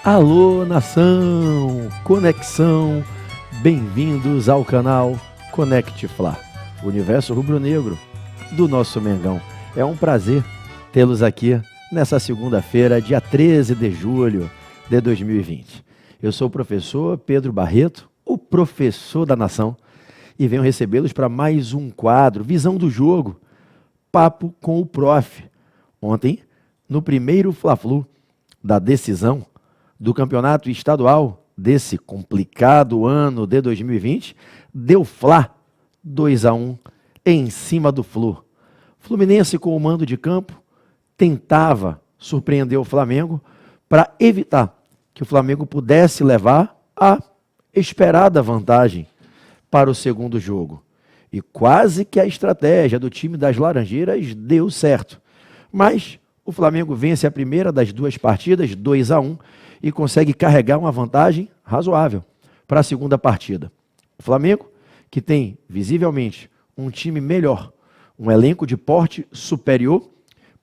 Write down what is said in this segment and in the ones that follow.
Alô, nação, conexão, bem-vindos ao canal Conect Fla, universo rubro-negro do nosso Mengão. É um prazer tê-los aqui nessa segunda-feira, dia 13 de julho de 2020. Eu sou o professor Pedro Barreto, o professor da nação, e venho recebê-los para mais um quadro, Visão do Jogo, Papo com o Prof. Ontem, no primeiro Fla-Flu da decisão do campeonato estadual desse complicado ano de 2020, deu Fla 2-1 em cima do Flu. Fluminense, com o mando de campo, tentava surpreender o Flamengo para evitar que o Flamengo pudesse levar a esperada vantagem para o segundo jogo. E quase que a estratégia do time das Laranjeiras deu certo. Mas o Flamengo vence a primeira das duas partidas, 2-1, e consegue carregar uma vantagem razoável para a segunda partida. O Flamengo, que tem visivelmente um time melhor, um elenco de porte superior,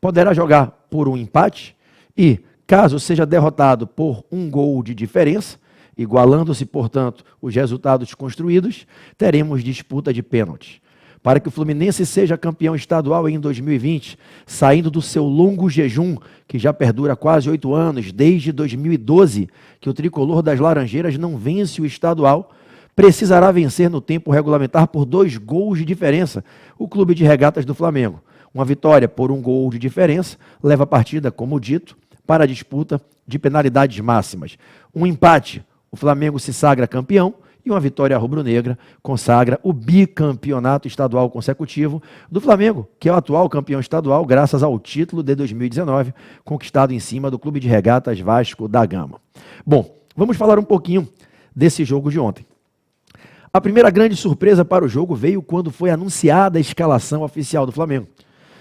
poderá jogar por um empate e, caso seja derrotado por um gol de diferença, igualando-se, portanto, os resultados construídos, teremos disputa de pênaltis. Para que o Fluminense seja campeão estadual em 2020, saindo do seu longo jejum, que já perdura quase 8 anos, desde 2012, que o tricolor das Laranjeiras não vence o estadual, precisará vencer no tempo regulamentar por 2 gols de diferença o Clube de Regatas do Flamengo. Uma vitória por 1 gol de diferença leva a partida, como dito, para a disputa de penalidades máximas. Um empate, o Flamengo se sagra campeão, e uma vitória rubro-negra consagra o bicampeonato estadual consecutivo do Flamengo, que é o atual campeão estadual, graças ao título de 2019, conquistado em cima do Clube de Regatas Vasco da Gama. Bom, vamos falar um pouquinho desse jogo de ontem. A primeira grande surpresa para o jogo veio quando foi anunciada a escalação oficial do Flamengo.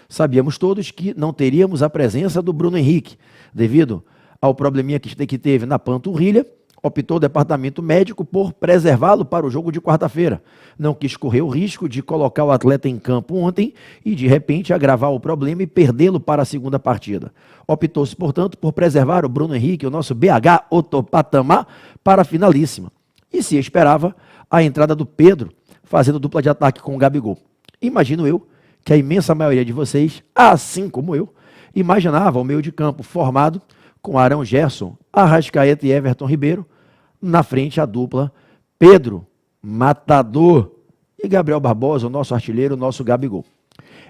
Sabíamos todos que não teríamos a presença do Bruno Henrique, devido ao probleminha que teve na panturrilha. Optou o departamento médico por preservá-lo para o jogo de quarta-feira. Não quis correr o risco de colocar o atleta em campo ontem e, de repente, agravar o problema e perdê-lo para a segunda partida. Optou-se, portanto, por preservar o Bruno Henrique, o nosso BH Otopatamá, para a finalíssima. E se esperava a entrada do Pedro, fazendo dupla de ataque com o Gabigol. Imagino eu que a imensa maioria de vocês, assim como eu, imaginava o meio de campo formado com Arão, Gerson, Arrascaeta e Everton Ribeiro, na frente a dupla Pedro, Matador, e Gabriel Barbosa, o nosso artilheiro, o nosso Gabigol.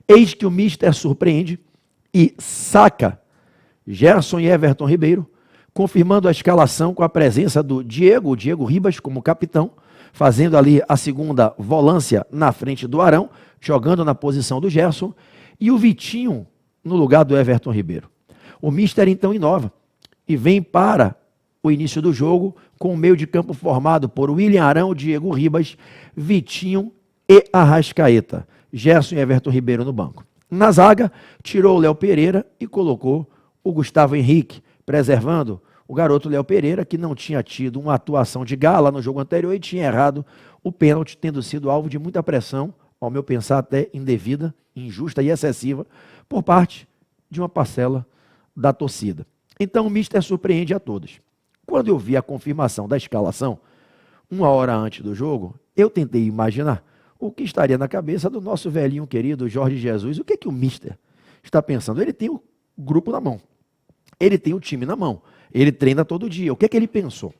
Eis que o Mister surpreende e saca Gerson e Everton Ribeiro, confirmando a escalação com a presença do Diego Ribas como capitão, fazendo ali a segunda volância na frente do Arão, jogando na posição do Gerson, e o Vitinho no lugar do Everton Ribeiro. O Mister então inova e vem para o início do jogo com o meio de campo formado por William Arão, Diego Ribas, Vitinho e Arrascaeta. Gerson e Everton Ribeiro no banco. Na zaga, tirou o Léo Pereira e colocou o Gustavo Henrique, preservando o garoto Léo Pereira, que não tinha tido uma atuação de gala no jogo anterior e tinha errado o pênalti, tendo sido alvo de muita pressão, ao meu pensar até indevida, injusta e excessiva, por parte de uma parcela da torcida. Então o Mister surpreende a todos. Quando eu vi a confirmação da escalação, 1 hora antes do jogo, eu tentei imaginar o que estaria na cabeça do nosso velhinho querido Jorge Jesus. O que é que o Mister está pensando? Ele tem o grupo na mão, ele tem o time na mão, ele treina todo dia. O que é que ele pensou?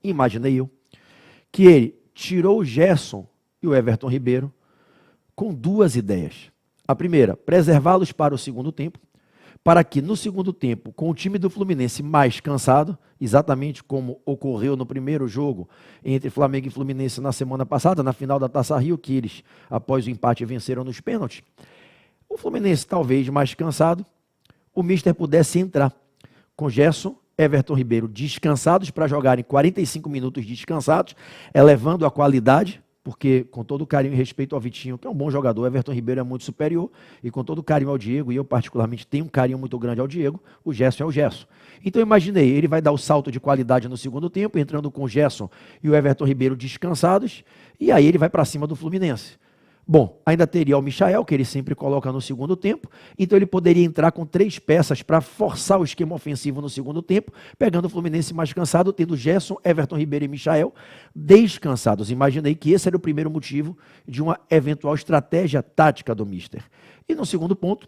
Imaginei eu que ele tirou o Gerson e o Everton Ribeiro com 2 ideias. A primeira, preservá-los para o segundo tempo, para que no segundo tempo, com o time do Fluminense mais cansado, exatamente como ocorreu no primeiro jogo entre Flamengo e Fluminense na semana passada, na final da Taça Rio, que eles, após o empate, venceram nos pênaltis, o Fluminense talvez mais cansado, o Mister pudesse entrar com Gerson, Everton Ribeiro descansados para jogarem 45 minutos descansados, elevando a qualidade, porque com todo o carinho e respeito ao Vitinho, que é um bom jogador, Everton Ribeiro é muito superior, e com todo o carinho ao Diego, e eu particularmente tenho um carinho muito grande ao Diego, o Gerson é o Gerson. Então eu imaginei, ele vai dar o salto de qualidade no segundo tempo, entrando com o Gerson e o Everton Ribeiro descansados, e aí ele vai para cima do Fluminense. Bom, ainda teria o Michael, que ele sempre coloca no segundo tempo, então ele poderia entrar com 3 peças para forçar o esquema ofensivo no segundo tempo, pegando o Fluminense mais cansado, tendo Gerson, Everton Ribeiro e Michael descansados. Imaginei que esse era o primeiro motivo de uma eventual estratégia tática do Mister. E no segundo ponto,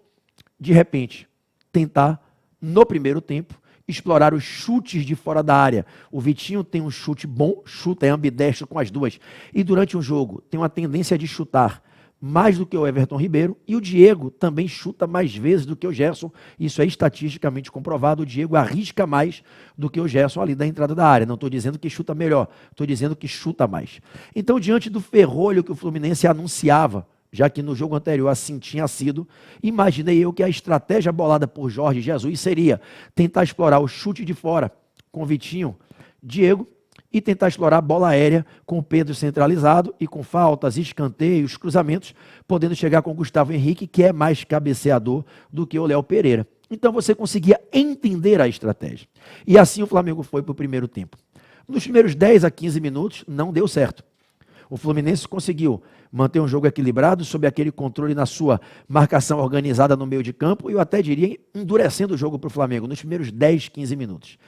de repente, tentar, no primeiro tempo, explorar os chutes de fora da área. O Vitinho tem um chute bom, chuta, é ambidestro com as duas. E durante o jogo tem uma tendência de chutar mais do que o Everton Ribeiro, e o Diego também chuta mais vezes do que o Gerson. Isso é estatisticamente comprovado. O Diego arrisca mais do que o Gerson ali da entrada da área. Não estou dizendo que chuta melhor, estou dizendo que chuta mais. Então, diante do ferrolho que o Fluminense anunciava, já que no jogo anterior assim tinha sido, imaginei eu que a estratégia bolada por Jorge Jesus seria tentar explorar o chute de fora com Vitinho, Diego, e tentar explorar a bola aérea com o Pedro centralizado e com faltas, escanteios, cruzamentos, podendo chegar com o Gustavo Henrique, que é mais cabeceador do que o Léo Pereira. Então você conseguia entender a estratégia. E assim o Flamengo foi para o primeiro tempo. Nos primeiros 10 a 15 minutos não deu certo. O Fluminense conseguiu manter um jogo equilibrado, sob aquele controle na sua marcação organizada no meio de campo, e eu até diria endurecendo o jogo para o Flamengo nos primeiros 10, 15 minutos.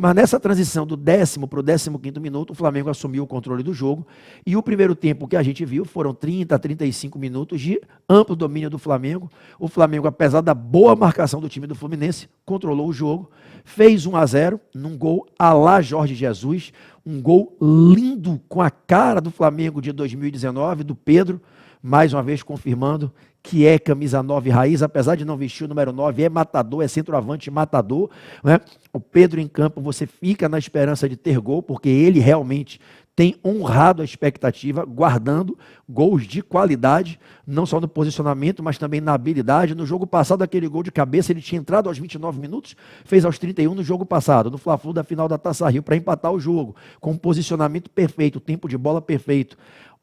Mas nessa transição do 10º para o 15º minuto, o Flamengo assumiu o controle do jogo, e o primeiro tempo que a gente viu foram 30 a 35 minutos de amplo domínio do Flamengo. O Flamengo, apesar da boa marcação do time do Fluminense, controlou o jogo, fez 1-0 num gol à la Jorge Jesus, um gol lindo com a cara do Flamengo de 2019, do Pedro, mais uma vez confirmando que é camisa 9 raiz, apesar de não vestir o número 9, é matador, é centroavante matador, né? O Pedro em campo, você fica na esperança de ter gol, porque ele realmente tem honrado a expectativa, guardando gols de qualidade, não só no posicionamento, mas também na habilidade. No jogo passado, aquele gol de cabeça, ele tinha entrado aos 29 minutos, fez aos 31 no jogo passado, no Fla-Flu da final da Taça Rio, para empatar o jogo, com um posicionamento perfeito, tempo de bola perfeito.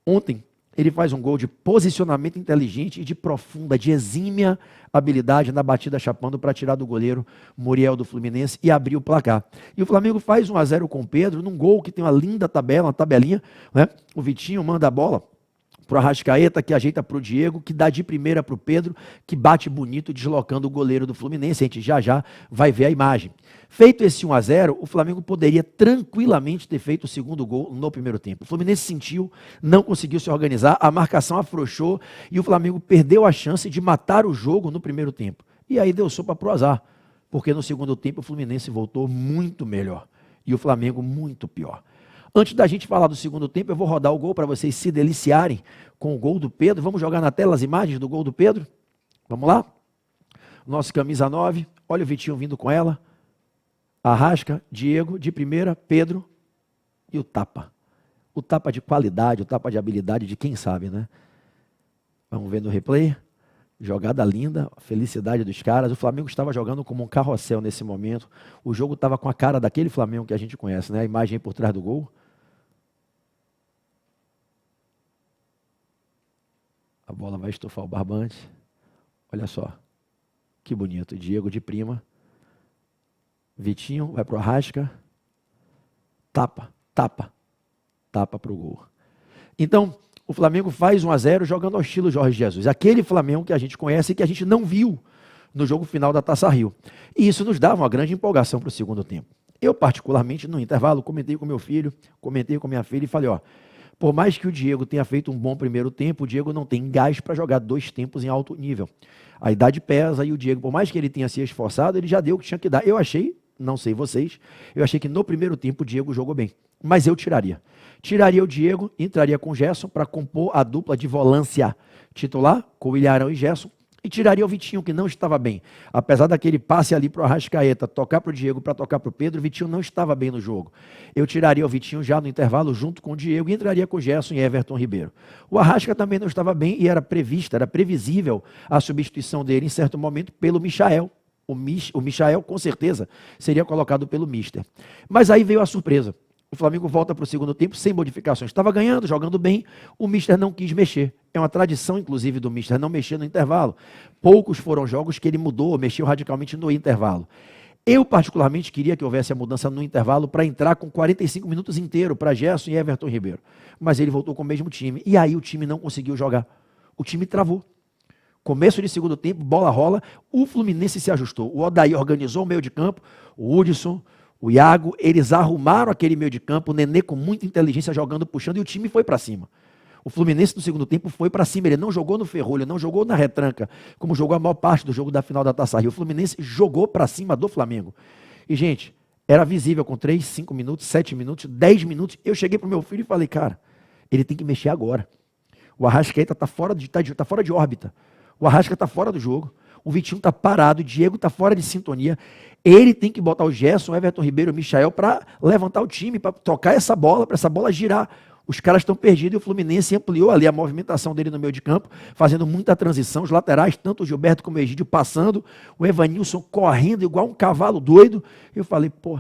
Ontem, ele faz um gol de posicionamento inteligente e de profunda, de exímia habilidade na batida chapando para tirar do goleiro Muriel do Fluminense e abrir o placar. E o Flamengo faz 1-0 com o Pedro, num gol que tem uma linda tabela, uma tabelinha, né? O Vitinho manda a bola para o Arrascaeta, que ajeita para o Diego, que dá de primeira para o Pedro, que bate bonito, deslocando o goleiro do Fluminense. A gente já vai ver a imagem. Feito esse 1-0, o Flamengo poderia tranquilamente ter feito o segundo gol no primeiro tempo. O Fluminense sentiu, não conseguiu se organizar, a marcação afrouxou e o Flamengo perdeu a chance de matar o jogo no primeiro tempo. E aí deu sopa para o azar, porque no segundo tempo o Fluminense voltou muito melhor e o Flamengo muito pior. Antes da gente falar do segundo tempo, eu vou rodar o gol para vocês se deliciarem com o gol do Pedro. Vamos jogar na tela as imagens do gol do Pedro? Vamos lá? Nosso camisa 9, olha o Vitinho vindo com ela. Arrasca, Diego, de primeira, Pedro e o tapa. O tapa de qualidade, o tapa de habilidade de quem sabe, né? Vamos ver no replay. Jogada linda, felicidade dos caras. O Flamengo estava jogando como um carrossel nesse momento. O jogo estava com a cara daquele Flamengo que a gente conhece, né? A imagem aí por trás do gol. A bola vai estufar o barbante. Olha só. Que bonito. Diego de prima. Vitinho vai pro Arrasca. Tapa para o gol. Então, o Flamengo faz 1-0 jogando ao estilo Jorge Jesus. Aquele Flamengo que a gente conhece e que a gente não viu no jogo final da Taça Rio. E isso nos dava uma grande empolgação para o segundo tempo. Eu, particularmente, no intervalo, comentei com meu filho, comentei com minha filha e falei, ó, por mais que o Diego tenha feito um bom primeiro tempo, o Diego não tem gás para jogar 2 tempos em alto nível. A idade pesa e o Diego, por mais que ele tenha se esforçado, ele já deu o que tinha que dar. Eu achei, não sei vocês, eu achei que no primeiro tempo o Diego jogou bem. Mas eu tiraria. Tiraria o Diego, entraria com o Gerson para compor a dupla de volância titular, com o Ilharão e Gerson, e tiraria o Vitinho, que não estava bem. Apesar daquele passe ali para o Arrascaeta, tocar para o Diego, para tocar para o Pedro, o Vitinho não estava bem no jogo. Eu tiraria o Vitinho já no intervalo, junto com o Diego, e entraria com o Gerson e Everton Ribeiro. O Arrasca também não estava bem e era previsível a substituição dele em certo momento pelo Michael. O Michael, com certeza, seria colocado pelo Mister. Mas aí veio a surpresa. O Flamengo volta para o segundo tempo sem modificações. Estava ganhando, jogando bem, o Mister não quis mexer. É uma tradição, inclusive, do Mister não mexer no intervalo. Poucos foram jogos que ele mudou, mexeu radicalmente no intervalo. Eu, particularmente, queria que houvesse a mudança no intervalo para entrar com 45 minutos inteiro para Gerson e Everton Ribeiro. Mas ele voltou com o mesmo time. E aí o time não conseguiu jogar. O time travou. Começo de segundo tempo, bola rola, o Fluminense se ajustou. O Odair organizou o meio de campo, o Hudson, o Iago, eles arrumaram aquele meio de campo, o Nenê com muita inteligência jogando, puxando, e o time foi para cima. O Fluminense no segundo tempo foi para cima, ele não jogou no ferrolho, não jogou na retranca, como jogou a maior parte do jogo da final da Taça Rio. O Fluminense jogou para cima do Flamengo. E, gente, era visível com 3, 5 minutos, 7 minutos, 10 minutos. Eu cheguei pro meu filho e falei, cara, ele tem que mexer agora. O Arrascaeta está fora de órbita. O Arrasca está fora do jogo. O Vitinho está parado, o Diego está fora de sintonia. Ele tem que botar o Gerson, o Everton Ribeiro, o Michael para levantar o time, para tocar essa bola, para essa bola girar. Os caras estão perdidos e o Fluminense ampliou ali a movimentação dele no meio de campo, fazendo muita transição. Os laterais, tanto o Gilberto como o Egídio passando, o Evanilson correndo igual um cavalo doido. Eu falei, pô,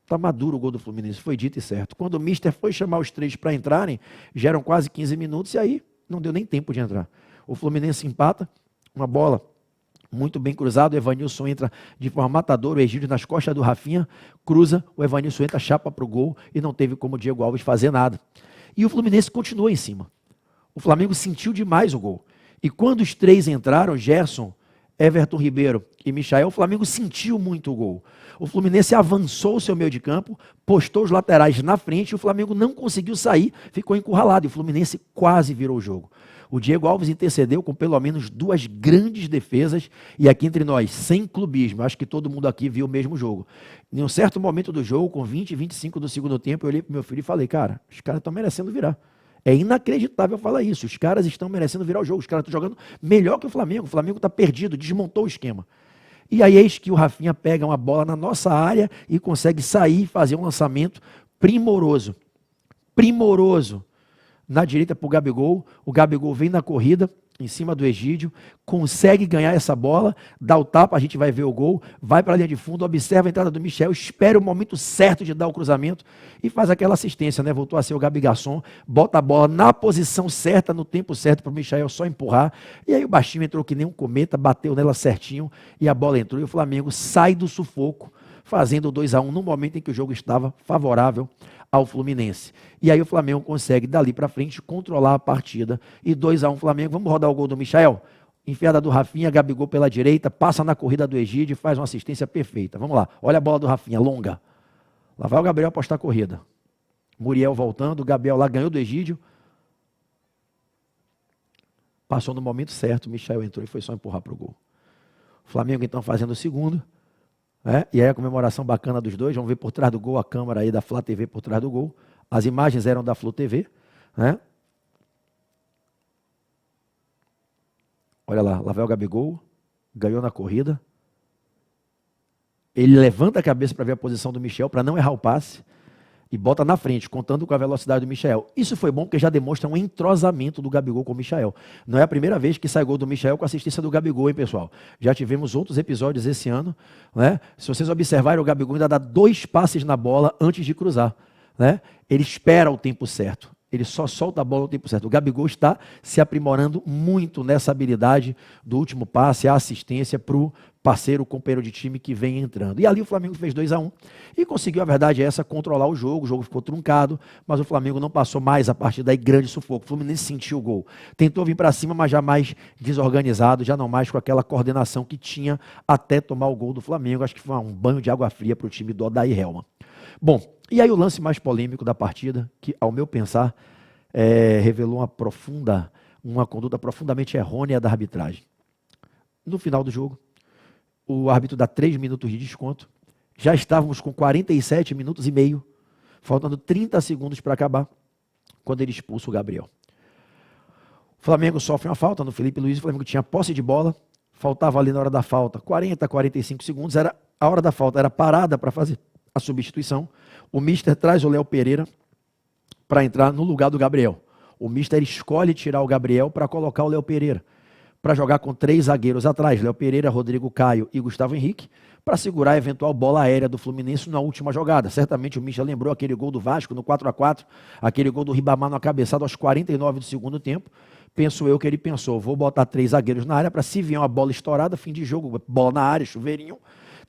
tá maduro o gol do Fluminense. Foi dito e certo. Quando o Mister foi chamar os três para entrarem, já eram quase 15 minutos e aí não deu nem tempo de entrar. O Fluminense empata, uma bola muito bem cruzada, o Evanilson entra de forma matadora, o Egídio nas costas do Rafinha, cruza, o Evanilson entra, chapa para o gol e não teve como o Diego Alves fazer nada. E o Fluminense continuou em cima. O Flamengo sentiu demais o gol. E quando os três entraram, Gerson, Everton Ribeiro e Michael, o Flamengo sentiu muito o gol. O Fluminense avançou o seu meio de campo, postou os laterais na frente e o Flamengo não conseguiu sair, ficou encurralado e o Fluminense quase virou o jogo. O Diego Alves intercedeu com pelo menos 2 grandes defesas e aqui entre nós, sem clubismo, acho que todo mundo aqui viu o mesmo jogo. Em um certo momento do jogo, com 20, 25 do segundo tempo, eu olhei para meu filho e falei, cara, os caras estão merecendo virar. É inacreditável falar isso, os caras estão merecendo virar o jogo, os caras estão jogando melhor que o Flamengo está perdido, desmontou o esquema. E aí eis que o Rafinha pega uma bola na nossa área e consegue sair e fazer um lançamento primoroso. Primoroso. Na direita para o Gabigol vem na corrida, em cima do Egídio, consegue ganhar essa bola, dá o tapa, a gente vai ver o gol, vai para a linha de fundo, observa a entrada do Michel, espera o momento certo de dar o cruzamento e faz aquela assistência, né? Voltou a ser o Gabi Garçom, bota a bola na posição certa, no tempo certo para o Michel só empurrar, e aí o baixinho entrou que nem um cometa, bateu nela certinho e a bola entrou e o Flamengo sai do sufoco, fazendo 2-1 no momento em que o jogo estava favorável ao Fluminense. E aí o Flamengo consegue, dali para frente, controlar a partida. E 2-1 Flamengo. Vamos rodar o gol do Michael? Enfiada do Rafinha, Gabigol pela direita, passa na corrida do Egídio e faz uma assistência perfeita. Vamos lá, olha a bola do Rafinha, longa. Lá vai o Gabriel apostar a corrida. Muriel voltando, o Gabriel lá ganhou do Egídio. Passou no momento certo, o Michael entrou e foi só empurrar para o gol. O Flamengo então fazendo o segundo. E aí a comemoração bacana dos dois, vamos ver por trás do gol a câmera aí da Flá TV por trás do gol. As imagens eram da Flu TV, né? Olha lá vai o Gabigol, ganhou na corrida. Ele levanta a cabeça para ver a posição do Michel, para não errar o passe, e bota na frente, contando com a velocidade do Michael. Isso foi bom porque já demonstra um entrosamento do Gabigol com o Michael. Não é a primeira vez que sai gol do Michael com assistência do Gabigol, hein, pessoal? Já tivemos outros episódios esse ano, né? Se vocês observarem, o Gabigol ainda dá 2 passes na bola antes de cruzar, né? Ele espera o tempo certo. Ele só solta a bola no tempo certo. O Gabigol está se aprimorando muito nessa habilidade do último passe, a assistência para o parceiro, companheiro de time que vem entrando. E ali o Flamengo fez 2-1 e conseguiu, a verdade é essa, controlar o jogo ficou truncado, mas o Flamengo não passou mais a partir daí grande sufoco. O Fluminense sentiu o gol. Tentou vir para cima, mas já mais desorganizado, já não mais com aquela coordenação que tinha até tomar o gol do Flamengo. Acho que foi um banho de água fria para o time do Odair Helman. Bom, e aí o lance mais polêmico da partida, que ao meu pensar, revelou uma conduta profundamente errônea da arbitragem. No final do jogo, o árbitro dá 3 minutos de desconto, já estávamos com 47 minutos e meio, faltando 30 segundos para acabar, quando ele expulsa o Gabriel. O Flamengo sofre uma falta no Felipe Luiz, o Flamengo tinha posse de bola, faltava ali na hora da falta 40, 45 segundos, a hora da falta era parada para fazer a substituição. O Mister traz o Léo Pereira para entrar no lugar do Gabriel. O Mister escolhe tirar o Gabriel para colocar o Léo Pereira, para jogar com 3 zagueiros atrás, Léo Pereira, Rodrigo Caio e Gustavo Henrique, para segurar a eventual bola aérea do Fluminense na última jogada. Certamente o Mister lembrou aquele gol do Vasco no 4-4, aquele gol do Ribamar no cabeçado aos 49 do segundo tempo. Penso eu que ele pensou, vou botar 3 zagueiros na área para se vier uma bola estourada, fim de jogo, bola na área, chuveirinho,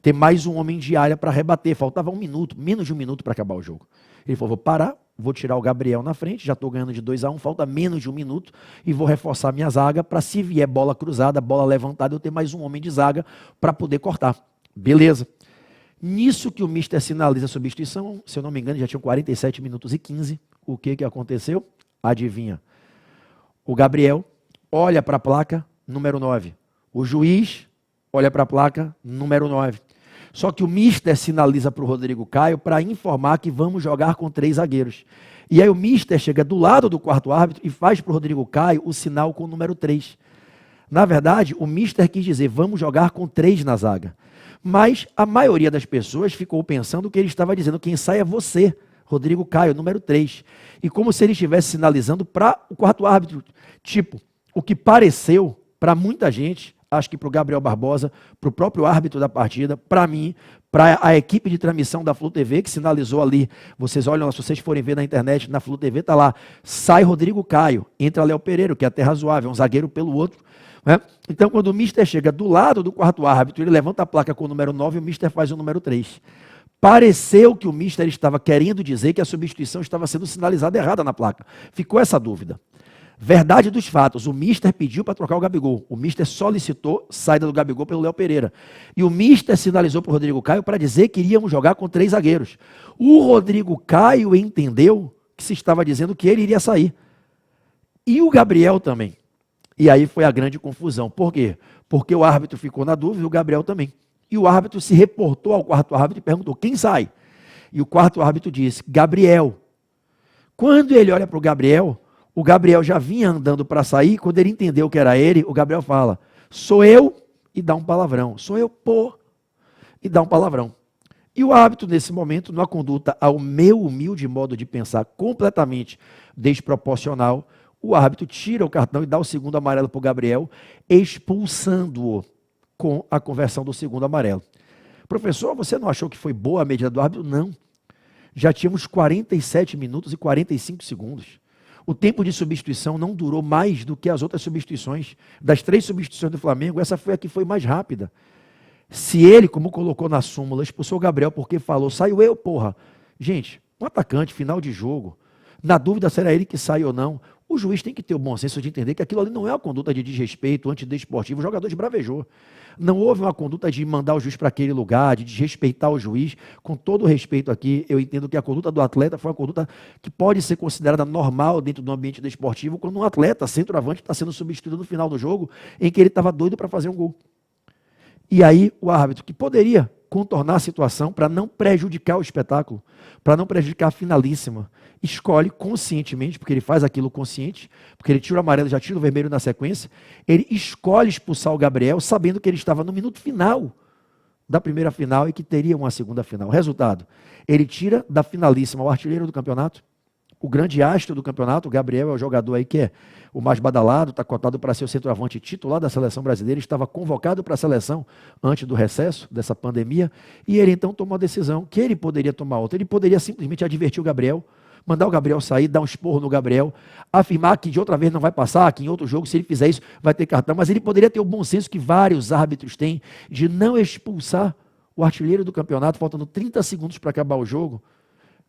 ter mais um homem de área para rebater. Faltava 1 minuto, menos de 1 minuto para acabar o jogo. Ele falou, vou parar, vou tirar o Gabriel na frente, já estou ganhando de 2-1, falta menos de 1 minuto, e vou reforçar minha zaga para, se vier bola cruzada, bola levantada, eu ter mais um homem de zaga para poder cortar. Beleza. Nisso que o mister sinaliza a substituição, se eu não me engano, já tinham 47 minutos e 15. O que aconteceu? Adivinha? O Gabriel olha para a placa número 9. O juiz olha para a placa número 9. Só que o mister sinaliza para o Rodrigo Caio para informar que vamos jogar com 3 zagueiros. E aí o mister chega do lado do quarto árbitro e faz para o Rodrigo Caio o sinal com o número 3. Na verdade, o mister quis dizer, vamos jogar com 3 na zaga. Mas a maioria das pessoas ficou pensando que ele estava dizendo, quem sai é você, Rodrigo Caio, número 3. E como se ele estivesse sinalizando para o quarto árbitro. Tipo, o que pareceu para muita gente, acho que para o Gabriel Barbosa, para o próprio árbitro da partida, para mim, para a equipe de transmissão da Flu TV, que sinalizou ali, vocês olham, se vocês forem ver na internet, na Flu TV, está lá, sai Rodrigo Caio, entra Léo Pereira, que é até razoável, um zagueiro pelo outro. Né? Então, quando o mister chega do lado do quarto árbitro, ele levanta a placa com o número 9 e o mister faz o número 3. Pareceu que o mister estava querendo dizer que a substituição estava sendo sinalizada errada na placa. Ficou essa dúvida. Verdade dos fatos, o mister pediu para trocar o Gabigol. O mister solicitou saída do Gabigol pelo Léo Pereira. E o mister sinalizou para o Rodrigo Caio para dizer que iríamos jogar com 3 zagueiros. O Rodrigo Caio entendeu que se estava dizendo que ele iria sair. E o Gabriel também. E aí foi a grande confusão. Por quê? Porque o árbitro ficou na dúvida e o Gabriel também. E o árbitro se reportou ao quarto árbitro e perguntou, quem sai? E o quarto árbitro disse, Gabriel. Quando ele olha para o Gabriel já vinha andando para sair, quando ele entendeu que era ele, o Gabriel fala, sou eu, e dá um palavrão. Sou eu, pô, e dá um palavrão. E o árbitro, nesse momento, numa conduta ao meu humilde modo de pensar, completamente desproporcional, o árbitro tira o cartão e dá o segundo amarelo para o Gabriel, expulsando-o com a conversão do segundo amarelo. Professor, você não achou que foi boa a medida do árbitro? Não. Já tínhamos 47 minutos e 45 segundos. O tempo de substituição não durou mais do que as outras substituições. Das 3 substituições do Flamengo, essa foi a que foi mais rápida. Se ele, como colocou na súmula, expulsou o Gabriel porque falou, saiu eu, porra. Gente, um atacante, final de jogo, na dúvida se era ele que sai ou não, o juiz tem que ter o bom senso de entender que aquilo ali não é uma conduta de desrespeito, antidesportivo, o jogador esbravejou. Não houve uma conduta de mandar o juiz para aquele lugar, de desrespeitar o juiz. Com todo o respeito aqui, eu entendo que a conduta do atleta foi uma conduta que pode ser considerada normal dentro do ambiente desportivo, quando um atleta, centroavante, está sendo substituído no final do jogo, em que ele estava doido para fazer um gol. E aí o árbitro, que poderia contornar a situação para não prejudicar o espetáculo, para não prejudicar a finalíssima, escolhe conscientemente, porque ele faz aquilo consciente, porque ele tira o amarelo e já tira o vermelho na sequência, ele escolhe expulsar o Gabriel, sabendo que ele estava no minuto final da primeira final e que teria uma segunda final. Resultado, ele tira da finalíssima o artilheiro do campeonato, o grande astro do campeonato, o Gabriel é o jogador aí que é o mais badalado, está cotado para ser o centroavante titular da seleção brasileira, estava convocado para a seleção antes do recesso dessa pandemia, e ele então tomou a decisão que ele poderia tomar outra, ele poderia simplesmente advertir o Gabriel, mandar o Gabriel sair, dar um esporro no Gabriel, afirmar que de outra vez não vai passar, que em outro jogo, se ele fizer isso, vai ter cartão, mas ele poderia ter o bom senso que vários árbitros têm de não expulsar o artilheiro do campeonato, faltando 30 segundos para acabar o jogo,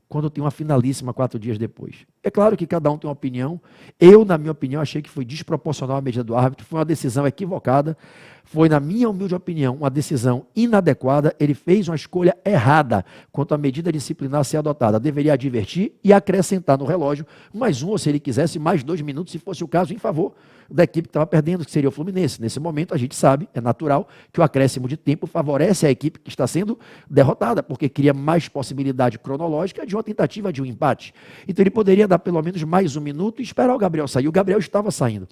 quando tem uma finalíssima 4 dias depois. É claro que cada um tem uma opinião. Eu, na minha opinião, achei que foi desproporcional a medida do árbitro, foi uma decisão equivocada, foi, na minha humilde opinião, uma decisão inadequada, ele fez uma escolha errada quanto à medida disciplinar a ser adotada. Deveria advertir e acrescentar no relógio mais um, ou se ele quisesse, mais 2 minutos, se fosse o caso, em favor da equipe que estava perdendo, que seria o Fluminense. Nesse momento, a gente sabe, é natural, que o acréscimo de tempo favorece a equipe que está sendo derrotada, porque cria mais possibilidade cronológica de uma tentativa de um empate. Então ele poderia dar pelo menos mais 1 minuto e esperar o Gabriel sair. O Gabriel estava saindo.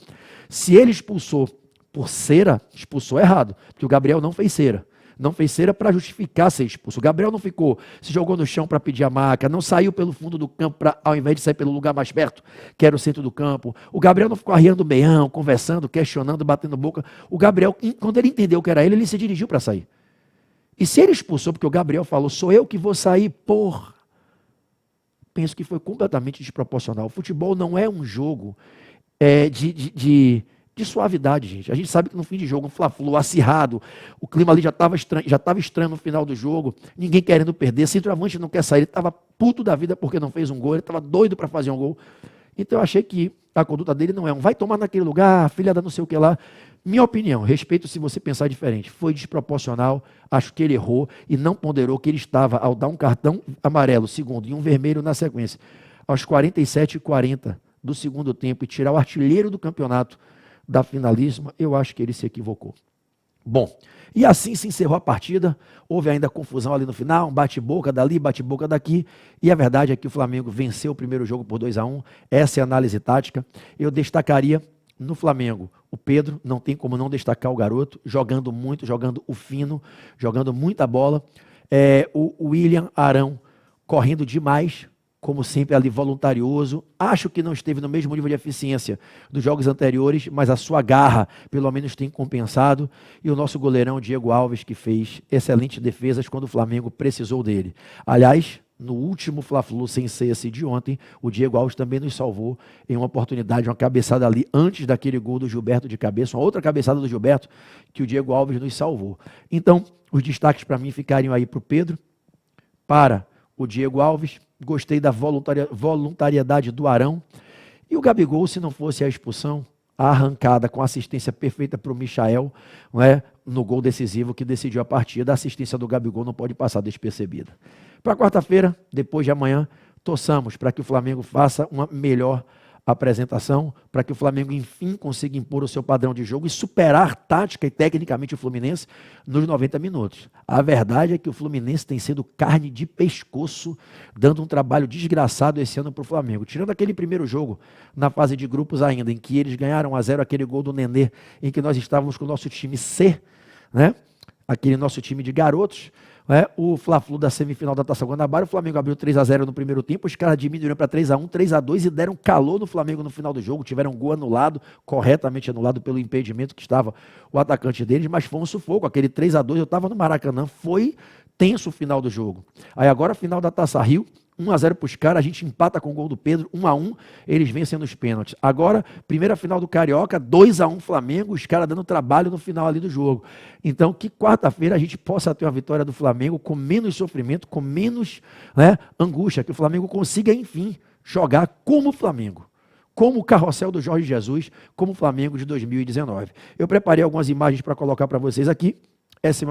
Se ele expulsou por cera, expulsou errado, porque o Gabriel não fez cera. Não fez cera para justificar ser expulso. O Gabriel não ficou, se jogou no chão para pedir a marca, não saiu pelo fundo do campo, ao invés de sair pelo lugar mais perto, que era o centro do campo. O Gabriel não ficou arriando o meião, conversando, questionando, batendo boca. O Gabriel, quando ele entendeu que era ele se dirigiu para sair. E se ele expulsou, porque o Gabriel falou, sou eu que vou sair, porra. Penso que foi completamente desproporcional. O futebol não é um jogo de suavidade, gente. A gente sabe que no fim de jogo, um Fla-Flu acirrado, o clima ali já estava estranho no final do jogo, ninguém querendo perder, centroavante não quer sair, ele estava puto da vida porque não fez um gol, ele estava doido para fazer um gol. Então eu achei que a conduta dele não é vai tomar naquele lugar, filha da não sei o que lá. Minha opinião, respeito se você pensar diferente, foi desproporcional, acho que ele errou e não ponderou que ele estava, ao dar um cartão amarelo, segundo, e um vermelho na sequência, aos 47 e 40 do segundo tempo e tirar o artilheiro do campeonato da finalíssima, eu acho que ele se equivocou. Bom, e assim se encerrou a partida, houve ainda confusão ali no final, um bate-boca dali, bate-boca daqui, e a verdade é que o Flamengo venceu o primeiro jogo por 2-1, essa é a análise tática. Eu destacaria no Flamengo o Pedro, não tem como não destacar o garoto, jogando muito, jogando o fino, jogando muita bola, o William Arão correndo demais, como sempre ali voluntarioso, acho que não esteve no mesmo nível de eficiência dos jogos anteriores, mas a sua garra pelo menos tem compensado, e o nosso goleirão Diego Alves, que fez excelentes defesas quando o Flamengo precisou dele. Aliás, no último Fla-Flu, sem ser esse de ontem, o Diego Alves também nos salvou em uma oportunidade, uma cabeçada ali, antes daquele gol do Gilberto de cabeça, uma outra cabeçada do Gilberto, que o Diego Alves nos salvou. Então, os destaques para mim ficariam aí para o Pedro, para o Diego Alves, gostei da voluntariedade do Arão, e o Gabigol, se não fosse a expulsão, a arrancada com a assistência perfeita para o Michael, não é? No gol decisivo que decidiu a partida, a assistência do Gabigol não pode passar despercebida. Para quarta-feira, depois de amanhã, torçamos para que o Flamengo faça uma melhor apresentação, para que o Flamengo enfim consiga impor o seu padrão de jogo e superar tática e tecnicamente o Fluminense nos 90 minutos. A verdade é que o Fluminense tem sido carne de pescoço, dando um trabalho desgraçado esse ano para o Flamengo. Tirando aquele primeiro jogo, na fase de grupos ainda, em que eles ganharam 1-0 aquele gol do Nenê, em que nós estávamos com o nosso time C, né? Aquele nosso time de garotos, o Fla-Flu da semifinal da Taça Guanabara, o Flamengo abriu 3-0 no primeiro tempo, os caras diminuíram para 3-1, 3-2 e deram calor no Flamengo no final do jogo, tiveram um gol anulado, corretamente anulado pelo impedimento que estava o atacante deles, mas foi um sufoco, aquele 3-2, eu estava no Maracanã, foi tenso o final do jogo. Aí agora, final da Taça Rio, 1-0 para os caras, a gente empata com o gol do Pedro, 1-1, eles vencem nos pênaltis. Agora, primeira final do Carioca, 2-1 Flamengo, os caras dando trabalho no final ali do jogo. Então, que quarta-feira a gente possa ter uma vitória do Flamengo com menos sofrimento, com menos angústia, que o Flamengo consiga, enfim, jogar como o Flamengo, como o carrossel do Jorge Jesus, como o Flamengo de 2019. Eu preparei algumas imagens para colocar para vocês aqui. Essa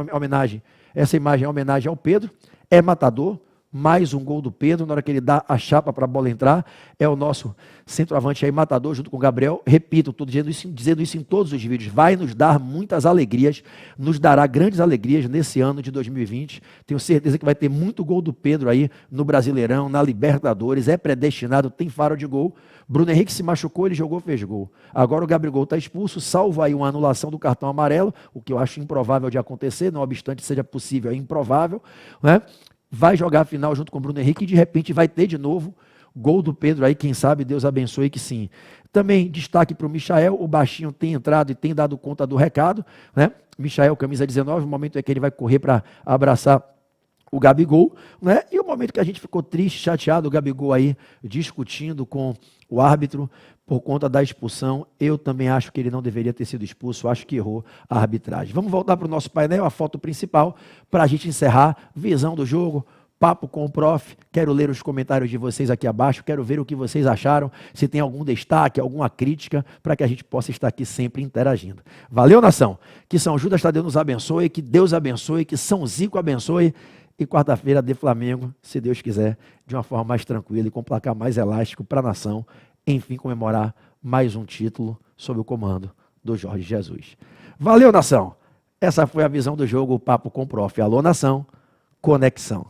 imagem é homenagem ao Pedro, é matador. Mais um gol do Pedro, na hora que ele dá a chapa para a bola entrar, é o nosso centroavante aí, matador, junto com o Gabriel. Repito, estou dizendo isso em todos os vídeos, vai nos dar muitas alegrias, nos dará grandes alegrias nesse ano de 2020. Tenho certeza que vai ter muito gol do Pedro aí no Brasileirão, na Libertadores, é predestinado, tem faro de gol. Bruno Henrique se machucou, ele jogou, fez gol. Agora o Gabigol está expulso, salvo aí uma anulação do cartão amarelo, o que eu acho improvável de acontecer, não obstante seja possível, é improvável, né? Vai jogar a final junto com o Bruno Henrique e de repente vai ter de novo gol do Pedro aí, quem sabe Deus abençoe que sim. Também destaque para o Michael, o baixinho tem entrado e tem dado conta do recado, né? Michael, camisa 19, o momento é que ele vai correr para abraçar o Gabigol, né? E o momento que a gente ficou triste, chateado, o Gabigol aí discutindo com o árbitro por conta da expulsão. Eu também acho que ele não deveria ter sido expulso, acho que errou a arbitragem. Vamos voltar para o nosso painel, a foto principal, para a gente encerrar, visão do jogo, papo com o prof. Quero ler os comentários de vocês aqui abaixo, quero ver o que vocês acharam, se tem algum destaque, alguma crítica, para que a gente possa estar aqui sempre interagindo. Valeu, nação? Que São Judas Tadeu nos abençoe, que Deus abençoe, que São Zico abençoe. E quarta-feira de Flamengo, se Deus quiser, de uma forma mais tranquila e com placar mais elástico para a nação, enfim, comemorar mais um título sob o comando do Jorge Jesus. Valeu, nação! Essa foi a visão do jogo, o Papo com o Prof. Alô, nação, conexão.